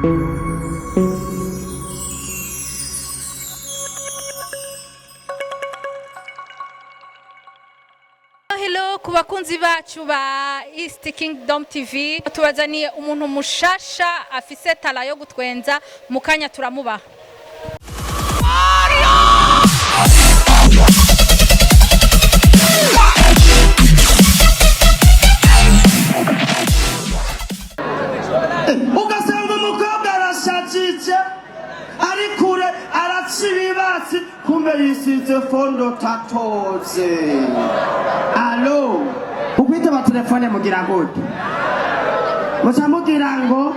Hello kubakunzi bacu ba East Kingdom TV, tubazaniye umuntu mushasha afise tala yo gutwenza, mukanya turamubaha. Ugasanga umukobwa arashajije ari kure aracibibatsi kumbe yisize fondo tatoze. Allooo, ukwita ba telefone mugira gute? Mucamugira ngo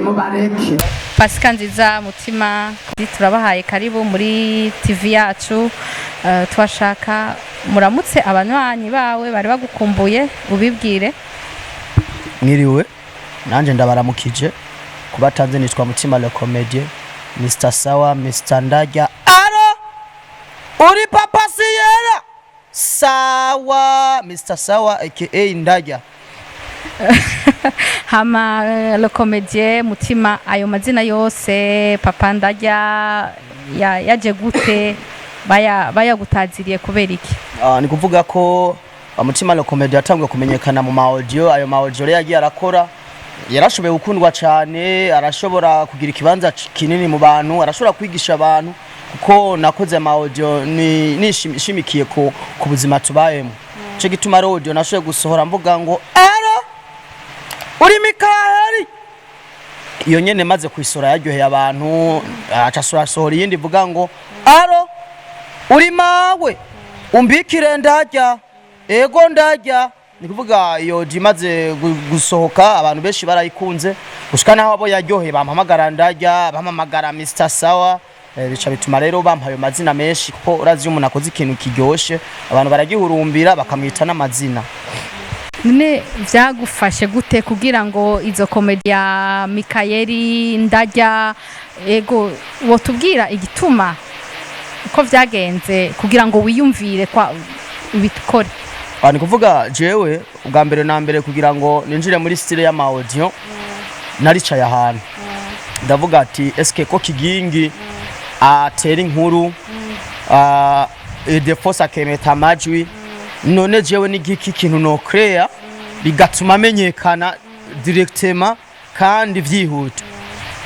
Mubareke. Pasika nziza Mutima, turabahaye karibu muri TV yacu. Twashaka muramutse abanywanyi bawe bari bagukumbuye, ubibwire. Mwiriwe, nanje ndabaramukije kubatanze, nitwa Mutima le comedien, Mr. Sawa, Mr. Ndajya. Allooo, uri papa siyera Sawa, Mr. Sawa aka Ndajya. Hama le comedien Mutima, ayo mazina yose papa Ndajya yaje gute, baya gutaziriye kubera iki? Ni kuvuga ko Mutima le comedien atangwe kumenyekana mu ma audio. Ayo ma audio yagiye arakora, yarashoboye gukundwa cyane, arashobora kugira ikibanza kinini mu bantu, arashobora kwigisha abantu kuko nakoze ama audio nishimikiye ku buzima tubayemo. Cyo gituma audio nashoboye gusohora mvuga ngo uri Mikaheli. Iyo nyene maze kwisora yaryoheye abantu, acasohora yindi vuga ngo Allooo, uri mawe umbikire Ndajya. Ego Ndajya. Ni kuvuga iyo jimaze gusohoka abantu benshi barayikunze, gushika naho abo yaryoheye bampamagara Ndajya, bampamagara Mr. Sawa. Bica bituma rero bampaye amazina menshi kuko urazi umuntu akoze ikintu kiryoshe abantu baragihurumbira bakamwita n'amazina. None vyagufashe gute kugira ngo izo komedia Mikaheli Ndajya, ego wotubwira igituma uko vyagenze kugira ngo wiyumvire kwa ubikore? Ni kuvuga jewe ubwa mbere na mbere kugira ngo ninjire muri style y'ama audio, naricaye ahantu ndavuga ati eske ko kigingi atera inkuru de force akemeta amajwi, none jewe n'igiki kintu no create bigatuma amenyekana directement kandi vyihuta.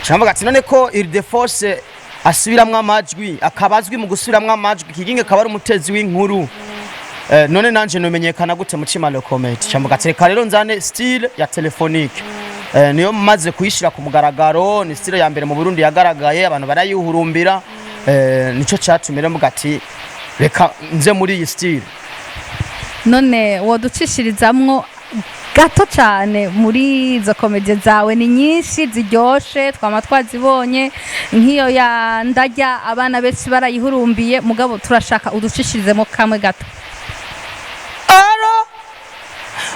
Cyangwa ati none ko de force asubiramwe amajwi, akabazwi mu gusubiramwe amajwi, kiginge akaba ari umutezi w'inkuru, none nanje nomenyekana gute Mutima le comedien? Cyangwa ati reka rero nzane style ya telephonique. Niyo maze kuyishira ku mugaragaro, ni style ya mbere mu Burundi yagaragaye, abantu barayuhurumbira. Nico cyatumira mvuga ati reka nze muri iyi style. None woducishirizamwo gato cyane muri izo komedie zawe? Ni nyinshi ziryoshe, twama twazibonye nk'iyo ya Ndajya, abana benshi barayihurumbiye, mugabo turashaka uducishirizemo kamwe gato. Allooo,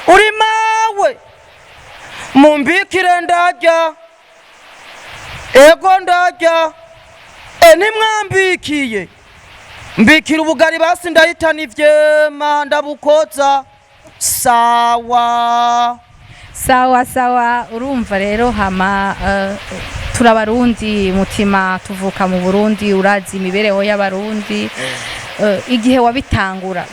uri mawe mumbikire Ndajya. Ego Ndajya. Nimwambikiye mbikira ubugari basi ndahitana ivyema ndabukoza. Sawa sawa sawa. Urumva rero hama turabarundi Mutima, tuvuka mu Burundi, urazi imibereho y'abarundi. Igihe wabitangura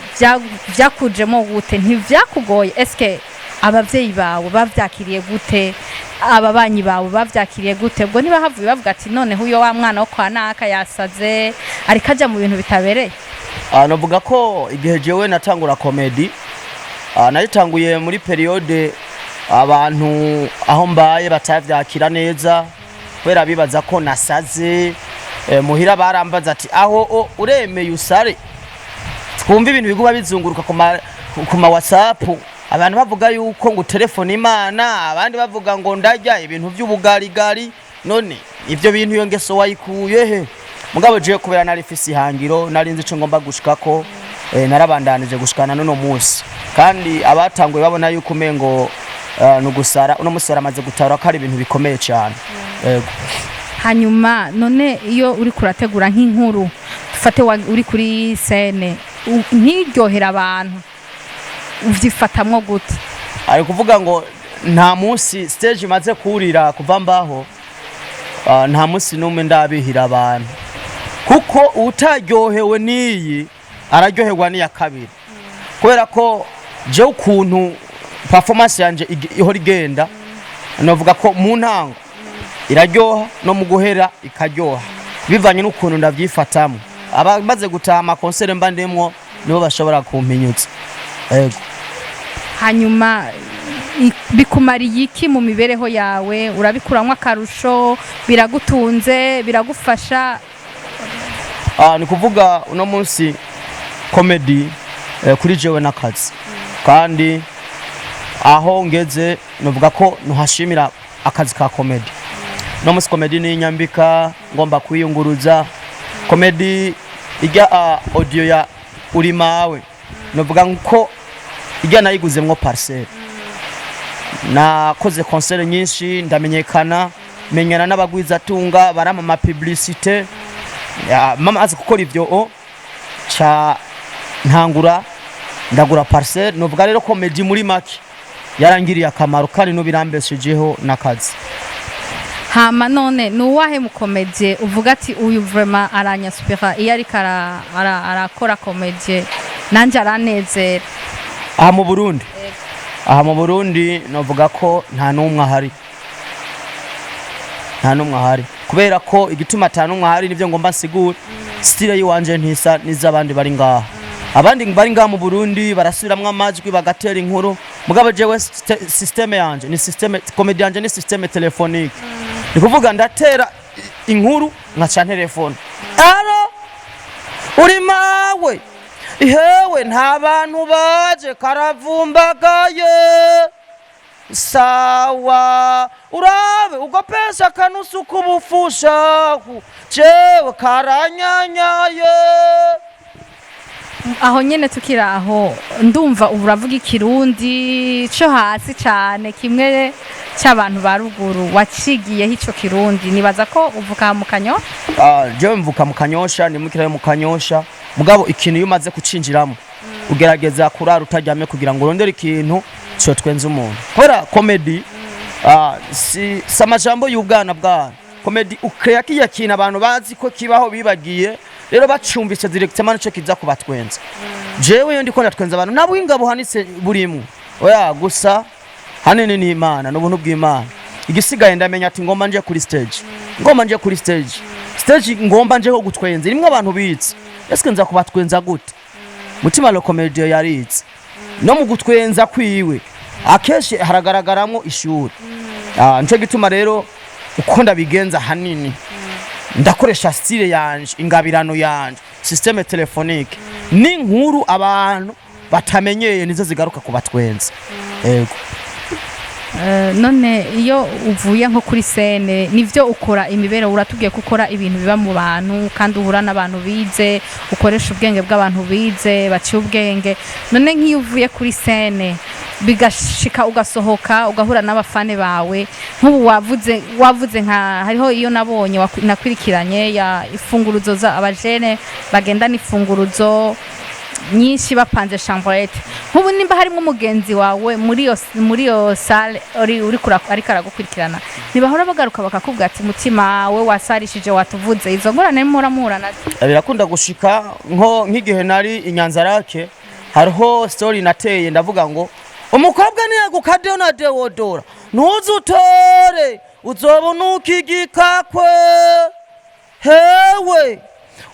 vyakujemo gute? Ntivyakugoye? Eske abavyeyi bawe bavyakiriye gute? Ababanyi bawe bavyakiriye gute? Ubwo ntibahavuye bavuga ati none huyo wa mwana wo kwa naka yasaze ariko aja mu bintu bitabereye? Navuga ko igihe jewe natangura comedy, naritanguye muri periode abantu aho mbaye batavyakira neza kubera bibaza ko nasaze. Muhira barambaza ati aho uremeye usare, twumva ibintu biguba bizunguruka ku ma WhatsApp, abantu bavuga yuko ngo telefone Imana, abandi bavuga ngo Ndajya ibintu by'ubugarigari. None ivyo bintu iyo ngeso wayikuye he? Mugabo je kubera nari fisi hangiro, nari nzi cyo ngomba gushikako, narabandanije gushikana none munsi, kandi abatanguye babona yuko umengo nugusara uno musara amaze gutara ko ari ibintu bikomeye cyane. Hanyuma none iyo uri kurategura nk'inkuru, dufate uri kuri scene, ntiryohera abantu uvyifatamwo gute? ari kuvuga ngo nta munsi stage imaze kurira kuva mbaho nta munsi numwe ndabihira abantu kuko utaryohewe niyi araryoherwa niya kabiri kubera ko je ukuntu performance yanje ihora igenda novuga ko mu ntango iraryoha no mu guhera ikaryoha bivanye n'ukuntu ndavyifatamo abamaze gutaha ama concert mba ndemwo nibo bashobora kumpinyutsa yego. Hanyuma bikumariye iki mu mibereho yawe? Urabikuramwo akarusho? Biragutunze? Biragufasha? Ni kuvuga uno munsi comedy kuri jewe n'akazi kandi aho ngeze novuga ko nuhashimira akazi ka comedy. No munsi comedy ni nyambika ngomba kwiyunguruza comedy ijya audio ya uri mawe novuga ko ijya nayiguzemwo parcelle nakoze concert nyinshi ndamenyekana menyana n'abagwiza tunga barama ma publicité mama azi gukora ivyo cha ntangura ndagura parcelle novuga rero comedy muri make yarangiriye akamaro kandi no birambeshejeho nakazi. Hama none nuwahe mukomedie uvuga ati uyu vraiment aranyaspira iyo ari arakora comedie nanje aranezera? Aha mu Burundi novuga ko nta numwe ahari kubera ko igituma atanumwe ahari nivyo ngomba nsigura style yiwanje ntisa n'izabandi bari ngaha. Abandi bari ngaha mu Burundi barasubiramwe amajwi bagatera inkuru mugabo jewe systeme yanje ni systeme comedy yanje ni systeme telefonique ni kuvuga ndatera inkuru nkaca telefone aro uri mawe ihewe nta bantu baje karavumbagaye sawa urabe ugopesha kanusu kubufusha jewe karanyanyaye. Aho nyene tukira aho ndumva uravuga ikirundi cyo hasi cyane kimwe cy'abantu ba ruguru wacigiye hico kirundi nibaza ko uvuka mu Kanyosha? Je mvuka mu Kanyosha ni mukira mu Kanyosha mugabo ikintu yumaze kucinjiramo ugerageza kurara utajyame kugira ngo urondere ikintu cyo twenze umuntu kubera comedy si samajambo y'ubwana bwana comedy ukreya kiya kintu abantu bazi ko kibaho bibagiye rero bacumbitse directement nico kiza kubatwenza jewe yo ndiko ndatwenza abantu nabo ingabo hanitse burimo oya gusa hanene ni Imana n'ubuntu bw'Imana igisigaye ndamenya ati ngomba nje kuri stage ngomba nje ho gutwenza rimwe abantu bitse eske nza kubatwenza gute Mutima lo comedie yaritse no mu gutwenza kwiwe akeshi haragaragaramwo ishuri nico gituma rero uko ndabigenza hanini ndakoresha style yanje ingabirano yanje systeme telefonique ni nkuru abantu batamenyeye nizo zigaruka kubatwenza yego. None iyo uvuye nko kuri scene nivyo ukora imibereho uratubwiye gukora ibintu biba mu bantu kandi uhura n'abantu bize ukoresha ubwenge bw'abantu bize baciye ubwenge none nk'iyo uvuye kuri scene bigashika ugasohoka ugahura n'abafane bawe nk'ubu wavuze nka hariho iyo nabonye nakwirikiranye ya ifunguruzo za abajene bagenda n'ifunguruzo nyinshi bapanze chambrette nk'ubu nimba harimo umugenzi wawe muri yo salle uri ariko gukurikirana nibahora bagaruka bakakubwira ati Mutima we wasarishije watuvuze izo ngorane muramura nazo? Birakunda gushika nk'igihe nari inyanzarake hariho story nateye ndavuga ngo umukobwa niye gukadona deodora ntuzutore uzobona ukigikakwe hewe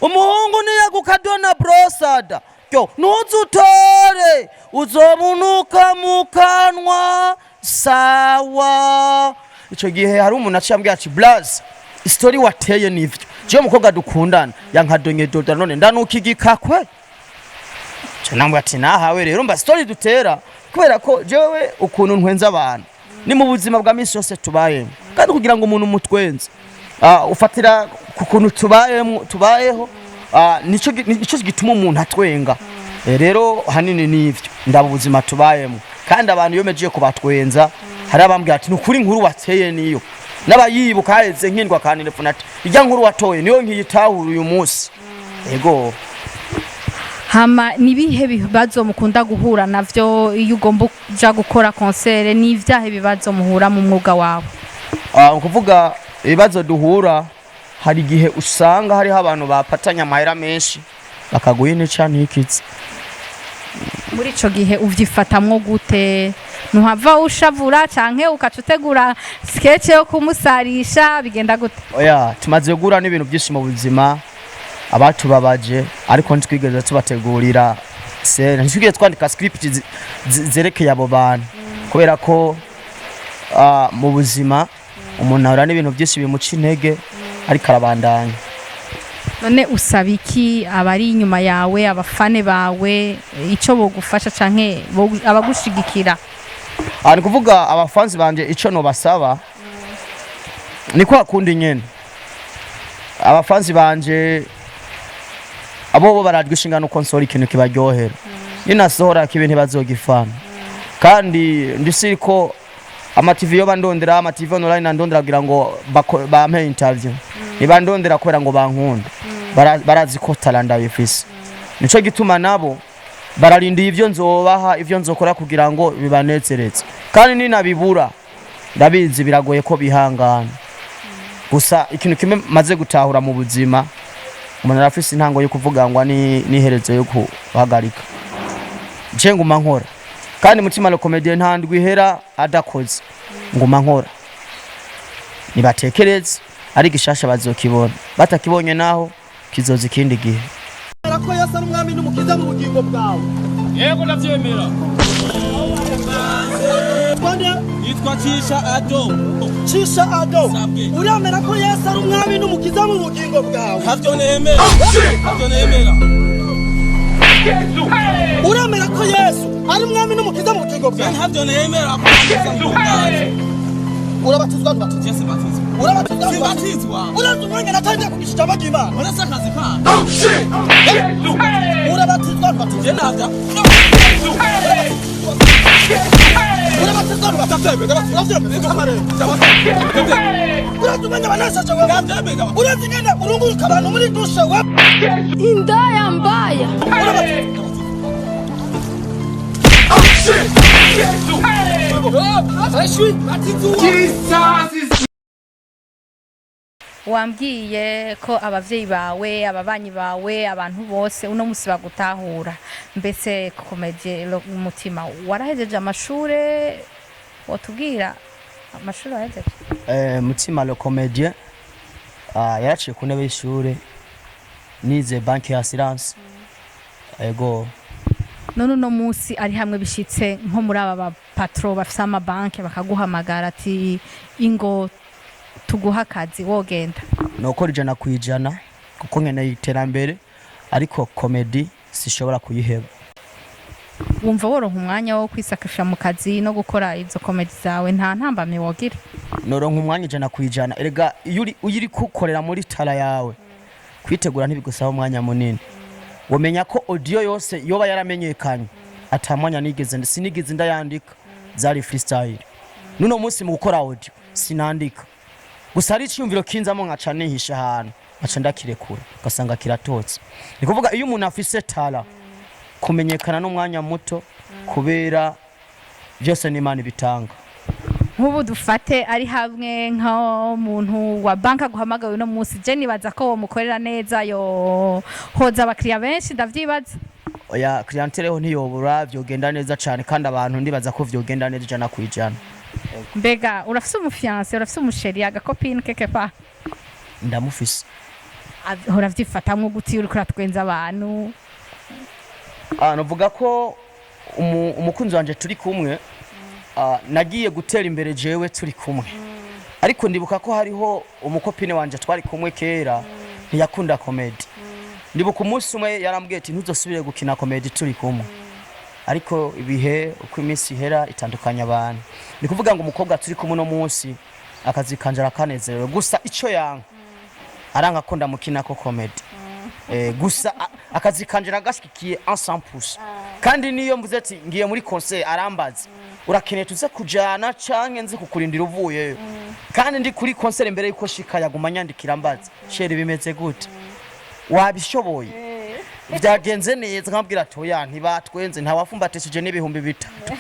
umuhungu niye gukadona brosada ntuzutore uzobunuka mukanwa sawa. Ico gihe hari umuntu acambye ati blaze story wateye nivyo je mukobwa dukundana yankadonye doda none ndanukigikakwe canamwe ati nahawe rero mba story dutera kubera ko jewe ukuntu ntwenza abantu ni mu buzima bwa misi yose tubaye kandi kugira ngo umuntu mutwenze ufatira kukuntu tubayeho nico gituma umuntu atwenga rero hanini nivyo ndabuzima tubayemo kandi abantu yomeje kubatwenza hari abambwira ati nukuri nkuru wateye niyo n'abayibuka heze nkindwa kandi nepfuna ati ijya nkuru watoye niyo nkiyitahura uyu munsi yego. hama nibihe bibazo mukunda guhura navyo iyo ugomba kuja gukora concert ni ivyahe bibazo muhura mu mwuga wawe kuvuga ibibazo duhura hari gihe usanga hariho abantu bapatanya amahera menshi bakaguha inica ntikize muri ico gihe uvyifatamwo gute ntuhava ushavura canke ukacutegura sketch yo kumusarisha bigenda gute oya tumaze gura n'ibintu byinshi mu buzima abatubabaje ariko ntitwigeze tubategurira se ntitwigeze twandika script zerekeye abo bantu kubera ko mu buzima umuntu ahura n'ibintu byinshi bimuca intege ariko arabandanya none usaba iki abari inyuma yawe abafane bawe ico bogufasha canke abagushigikira ni kuvuga abafanzi banje ico no basaba ni kwa kundi nyene abafanzi banje abo barajwe ishingano konsoli ikintu kibaryohera ninasohora kibintu bazogifana kandi ndisiri ko ama TV yo bandondera ama TV online ndondera kugira ngo bampe interview nibandondera kubera ngo bankunda barazi ko talanda bifise nico gituma nabo bararindiye ivyo nzobaha ivyo nzokora kugira ngo bibanezereze kandi ninabibura ndabizi biragoye ko bihangana gusa ikintu kimwe maze gutahura mu buzima umuntu arafise intango yo kuvuga ngo ni herezo yo kuhagarika je nguma nkora kandi Mutima le comedien ntandwi hera adakoze nguma nkora nibatekereze ari gishasha bazokibona batakibonye naho kizoza ikindi gihe ko yasa n'umwami n'umukiza mu bugingo bwawe yego ndavyemera Bwana yitwa Cisha Ado uramera ko yasa n'umwami n'umukiza mu bugingo bwawe ntavyo nemera uramera ko Yesu ari umwami n'umukiza mu bugingo bwawe ntavyo nemera urabatizwa n'ubatizo Yesu batizwa urabatizwa urazumwanya natangiye kugisha cyabagi Imana urasakaza ipana urabatizwa n'ubatizo je navya urabatizwa urazumwanya abaneshaje wewe urazingene urunguruka abantu muri dushe wewe indaya mbaya wambwiye ko abavyeyi bawe ababanyi bawe abantu bose uno musi bagutahura mbese comedien Mutima warahejeje amashure watubwira amashure wahejeje Mutima le comedien yaraciye ku ntebe y'ishure nize banki ya assurance ego none uno musi ari hamwe bishitse nko muri aba patro bafise ama banki bakaguhamagara ati ingo tuguha akazi wogenda nokora ijana kwijana kuko nkeneye iterambere ariko comedy sishobora kuyiheba wumva woronka umwanya wo kwisakisha mu kazi no gukora izo comedy zawe nta ntambamye wogira noronka umwanya ijana kwijana erega uyiri kukorera muri tara yawe kwitegura ntibigusaba umwanya munini womenya ko audio yose yoba yaramenyekanye atamwanya nigeze sinigeze ndayandika zari freestyle nuno munsi mu gukora audio sinandika gusa ari cyumviro kinzamo nkaca nihisha ahantu aca ndakirekura gasanga kiratotse ni kuvuga iyo umuntu afise tara kumenyekana n'umwanya muto kubera byose n'Imana bitanga nk'ubu dufate ari hamwe nka muntu wa banka guhamagawe no musi je nibaza ko wo mukorera neza yo hoza abakiriya benshi ndavyibaza oya clientele ho ntiyobura vyogenda neza cyane kandi abantu ndibaza ko vyogenda neza ijana kwijana mbega urafise umufiance urafise umusheri agakopine keke pa ndamufise hora vyifatamwe guti uri kuratwenza abantu novuga ko umukunzi wanje turi kumwe nagiye gutera imbere jewe turi kumwe ariko ndibuka ko hariho umukopine wanje twari kumwe kera ntiyakunda comedy ndibuka umunsi umwe yarambwiye ati ntuzosubire gukina comedy turi kumwe ariko ibihe uko iminsi ihera itandukanya abantu ni kuvuga ngo umukobwa turi kumwe no munsi akazi kanjara kanezerewe gusa ico yanga aranga ko ndamukina ko comedy gusa akazi kanjara gashikiye 100% kandi niyo mvuze ati ngiye muri concert arambaza urakeneye tuze kujana canke nzi kukurindira uvuye kandi ndi kuri concert mbere yuko shika yaguma nyandikira mbaza shere bimeze gute wabishoboye byagenze neza nkambwira ati oya ntibatwenze ntawafumbatishije n'ibihumbi bitatu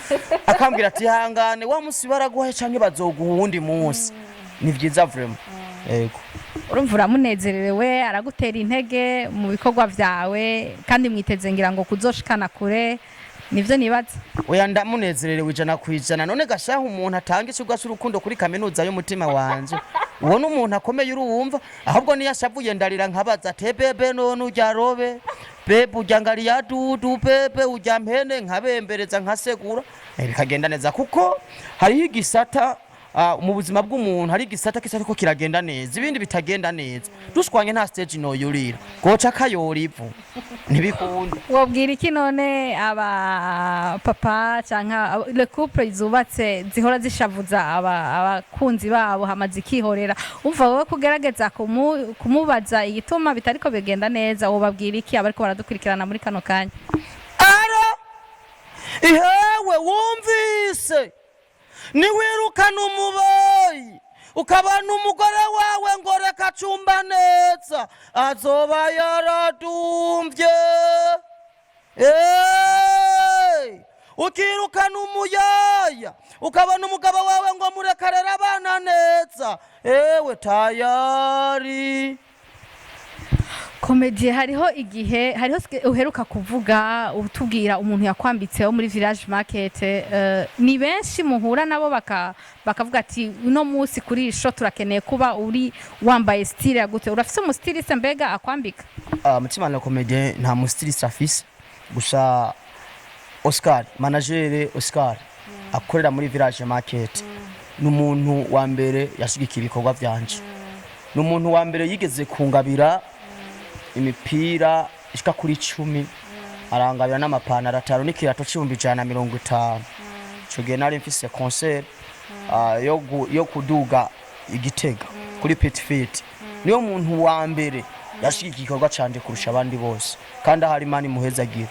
akambwira ati hangane wa musi baraguhaye canke bazoguha uwundi munsi ni vyiza vraiment yego urumva uramunezerewe aragutera intege mu bikorwa vyawe kandi mwiteze ngira ngo kuzoshikana kure nivyo nibaza oya ndamunezererewe ijana kwijana none gashaho umuntu atanga icigwa c'urukundo kuri kaminuza y'umutima wanje uwo n'umuntu akomeye urumva ahubwo niyo ashavuye ndarira nkabaza ate bebe none urya robe bebe urya ngari ya dudu bebe urya mpene nkabembereza nkasegura bikagenda neza kuko hariho igisata mu buzima bw'umuntu hari igisata ko kiragenda neza ibindi bitagenda neza dushwanye nta stage no yurira goca kayorivu ntibikunda wobwira iki none aba papa canka le couple zubatse zihora zishavuza abakunzi babo hamaze ikihorera umva wowe kugerageza kumubaza igituma bitariko bigenda neza wobabwira iki abariko baradukurikirana muri kano kanya ihewe wumvise niwirukana umubayi ukabana umugore wawe ngo reka acumba neza azoba yaradumvye ukirukana umuyaya ukabana umugabo wawe ngo murekarere abana neza ewe tayari komedie hariho igihe uheruka kuvuga utubwira umuntu yakwambitseho muri village market ni benshi muhura nabo bakavuga ati uno munsi kuri isho turakeneye kuba uri wambaye style ya gute urafise umu styliste mbega akwambika Mutima la comedien nta mu styliste afise gusa Oscar manager Oscar akorera muri village market n'umuntu wa mbere yashigikira ibikorwa vyanje n'umuntu wa mbere yigeze kungabira imipira ishika kuri 10 arangabira n'amapantaro 5 n'ikirato c'150 cyo gihe nari mfise concert yo kuduga igitega kuri Petit Fit niyo muntu wa mbere yashika igikorwa canje kurusha abandi bose kandi ahari Imana imuhezagire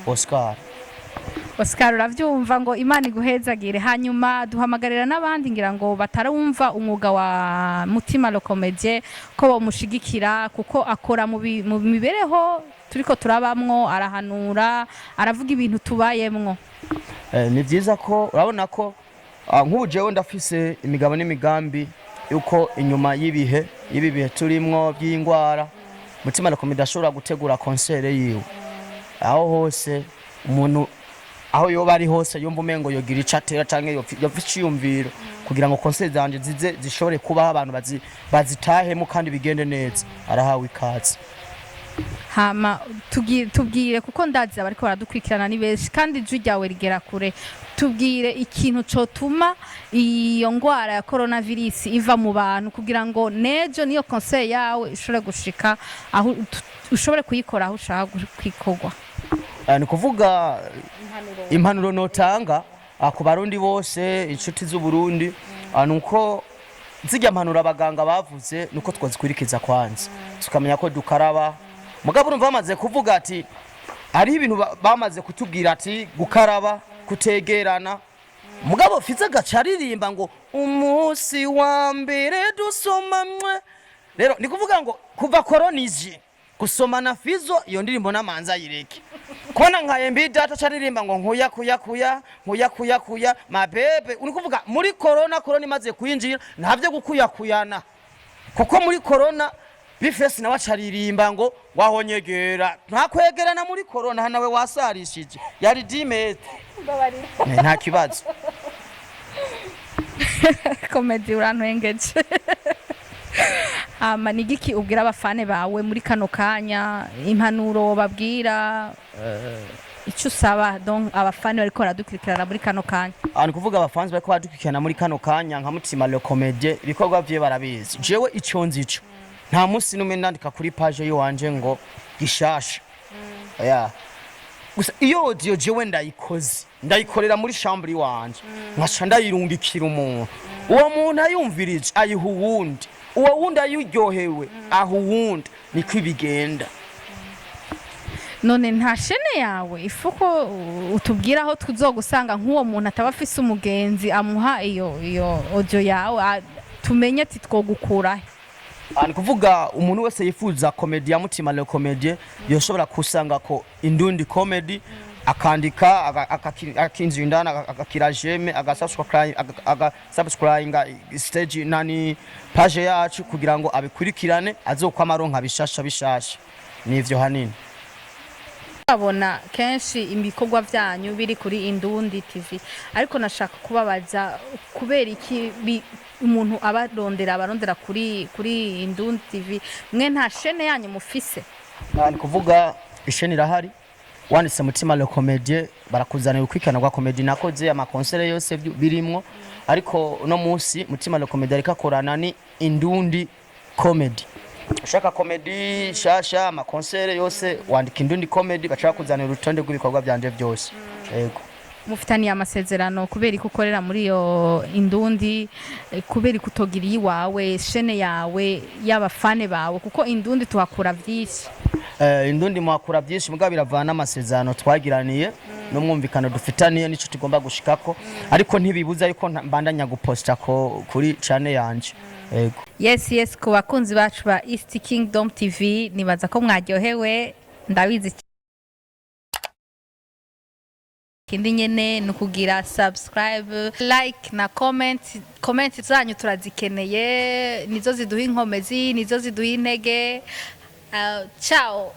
Oscar uravyumva ngo Imana iguhezagire hanyuma duhamagarira n'abandi ngira ngo batarumva umwuga wa Mutima le comedien ko bamushigikira kuko akora mu mibereho turiko turabamwo arahanura aravuga ibintu tubayemwo ni vyiza ko urabona ko nk'ubu jewe ndafise imigabo n'imigambi yuko inyuma y'ibihe turimwo by'ingwara Mutima le comedien ashobora gutegura concert yiwe aho hose umuntu aho yoba ari hose yumva umengo yogira icatera canke yofishiyumviro kugira ngo concert zanje zize zishobore kuba abantu bazitahemo kandi bigende neza arahawe ikaze hama tubwire kuko ndazi abariko baradukurikirana ni benshi kandi ijwi ryawe rigera kure tubwire ikintu cotuma iyo ngwara ya coronavirus iva mu bantu kugira ngo nejo niyo concert yawe ishobore gushika aho ushobore kuyikora aho ushaka kwikorwa ni kuvuga impanuro notanga ku barundi bose inshuti z'u Burundi nuko zijya mpanura abaganga bavuze nuko twazikurikiza kwanza tukamenya ko dukaraba mugabo urumva bamaze kuvuga ati ari ibintu bamaze kutubwira ati gukaraba kutegerana mugabo fize gacaririmba ngo umunsi wa mbere dusomamwe rero ni kuvuga ngo kuva koronije gusomana fizo iyo ndirimbo namanza yireke kona nkayembi data caririmba ngo nkuya mabebe uri kuvuga muri corona imaze kwinjira ntavyo gukuyakuyana kuko muri corona bifesi nawe caririmba ngo wahonyegera ntakwegerana muri corona hanawe wasarishije yari 10 metre nta kibazo comedie urantwengeje nigiki ubwira abafane bawe muri kano kanya impanuro babwira icyo usaba donc abafane bariko baradukurikirana muri kano kanya ni kuvuga abafanzi bariko baradukurikirana muri kano kanya nka Mutima le comedien ibikorwa vye barabizi jewe icyo nzico nta munsi numwe ndandika kuri page yiwanje ngo gishasha gusa iyo audio jewe ndayikorera muri chambre yiwanje nkaca ndayirungikira umuntu uwo muntu ayumvirije ayiha uwundi uwo wundi ayuryohewe aho uwundi niko ibigenda none nta shene yawe ifuko utubwira aho tuzogusanga nk'uwo muntu ataba afise umugenzi amuha iyo audio yawe tumenye ati twogukurahe Ni kuvuga umuntu wese yifuza comedy ya Mutima le comedien yoshobora kusanga ko indundi comedy akandika akinjira indana akakira jeme agasubscribe stage nani page yacu kugira ngo abikurikirane azokwamaronka bishasha bishasha nivyo hanini. Abona kenshi ibikorwa byanyu biri kuri Indundi TV ariko nashaka kubabaza kubera iki umuntu abarondera kuri Indundi TV mwe nta chaîne yanyu mufise? Ni kuvuga isheni irahari wanditse Mutima le comedien barakuzanira ukwikana kwa comedy nakoze ama concert yose birimwo ariko no munsi Mutima le comedien rikakorana ni Indundi comedy. Ushaka comedy shasha ama concert yose wandika Indundi comedy bashaka kuzanira urutonde rw'ibikorwa byanje byose. Yego. Mufitaniye amasezerano kubera ikukorera muri yo Indundi kubera kutogira iwawe chaîne yawe y'abafane bawe kuko Indundi tuhakura byinshi. Indundi mwakura byinshi mugabo biravana amasezerano twagiraniye no mwumvikano dufitaniye nico tugomba gushikako ariko ntibibuza yuko mbandanya guposta ko kuri channel yanje. Yego. Yes ku bakunzi bacu ba East Kingdom TV nibaza ko mwaryohewe ndabizi kindi nyene nukugira subscribe like na comment zanyu turazikeneye nizo ziduha inkomezi nizo ziduha intege. Ciao.